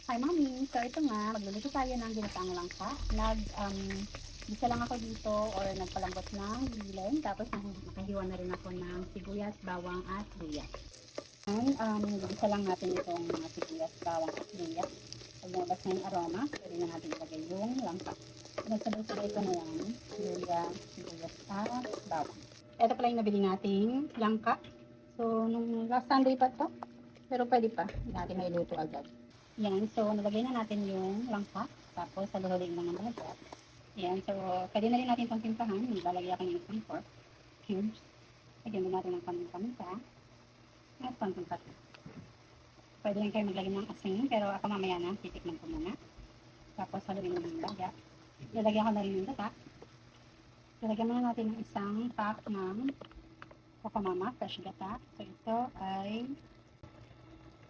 Hi, Mami. So, ito nga, magluluto tayo ng ginataang langka. Isa lang ako dito or nagpalambot ng giling. Tapos, nakahiwa na rin ako ng sibuyas, bawang, at luya. Isa lang natin itong mga sibuyas, bawang, at luya. Pag lumabas na yung aroma, pwede na natin ilagay yung langka. Nagsabay-sabay ko na yan, luya, sibuyas, at bawang. Ito pala yung nabili nating langka. So, nung last Sunday pa to, pero pwede pa, hindi natin may luto agad. Yan, so nalagay na natin yung langka, tapos haluhuluin lang naman ito. Yan, so pwede na rin natin itong timpahan, lalagyan ko ng isang pork cubes. Lagyan mo natin ng konting paminta at konting patis. Pwede rin kayo maglagay ng asin, pero ako mamaya na, titikman ko muna. Tapos haluin mo ng baga. Lalagyan ko na rin yung gata. Lalagyan muna natin ng isang pack ng Kokomama, fresh gata. So ito ay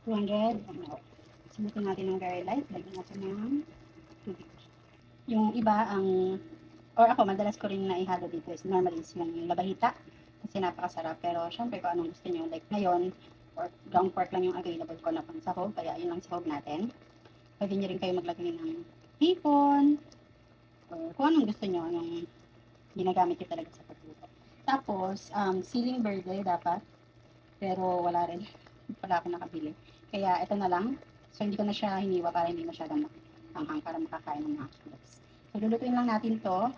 200 ml. Simutin natin ng very light. Lagyan natin ng tubig. Yung iba, or ako, madalas ko rin na ihalo dito is normally is yung labahita. Kasi napakasarap. Pero syempre kung anong gusto nyo. Like ngayon, ground pork lang yung available ko na pang sahog. Kaya yun lang sahog natin. Pwede nyo rin kayo maglagay ng hipon. Or kung anong gusto nyo. Yung ginagamit nyo talaga sa pagluto. Tapos, ceiling burger dapat. Pero wala rin. Wala ako nakabili. Kaya ito na lang. So, hindi ko na siya hiniwa para hindi masyadong hanghang para makakain ng mga kilos. So, lulutuin lang natin to.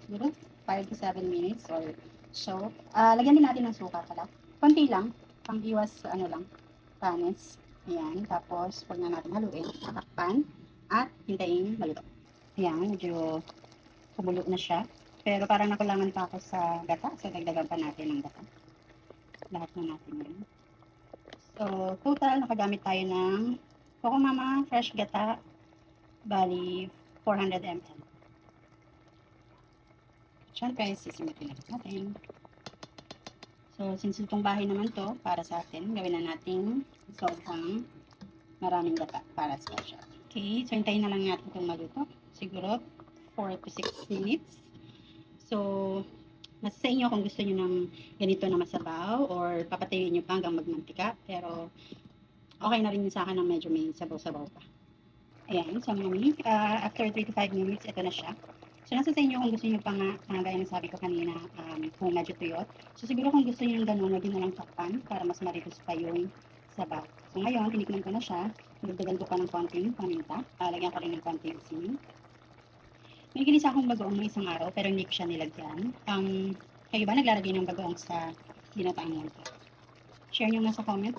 Siguro 5 to 7 minutes or so. Lagyan din natin ng suka pala. Konti lang. Pang iwas, panis. Ayan. Tapos, huwag na natin haluin. Takpan. At hintayin maluto. Ayan. Medyo kumulo na siya. Pero parang nakulangan pa ako sa gata. So, dagdagan pa natin ng gata. Lahat na natin yun. So, total, nakagamit tayo ng Kokomama Fresh Gata, bali 400 ml. Siyempre, sisimutin natin. So, since itong bahay naman to, para sa atin, gawin na natin sobrang maraming gata para special. Okay, so hintayin na lang natin itong maluto. Siguro 4 to 6 minutes. So, nasa sa inyo kung gusto nyo ng ganito na masabaw or papatayuin nyo pa hanggang magmantika. Pero, okay na rin sa akin na medyo may sabaw-sabaw pa. Ayan, so mami, after 3 to 5 minutes, ito na siya. So, nasa sa inyo kung gusto nyo pa nga, gaya ng sabi ko kanina, kung medyo tuyot. So, siguro kung gusto nyo ng ganun, wag nyo na lang takpan para mas maritos pa yung sabaw. So, ngayon, tinikman ko na siya. Nagdagan ko pa ng konting paminta. Lagyan ko rin ng konting asin. May ginisa akong bagoong ng isang araw, pero hindi ko siya nilagyan. Kayo ba naglalagay ng bagoong sa ginataang langka? Share nyo nga sa comments.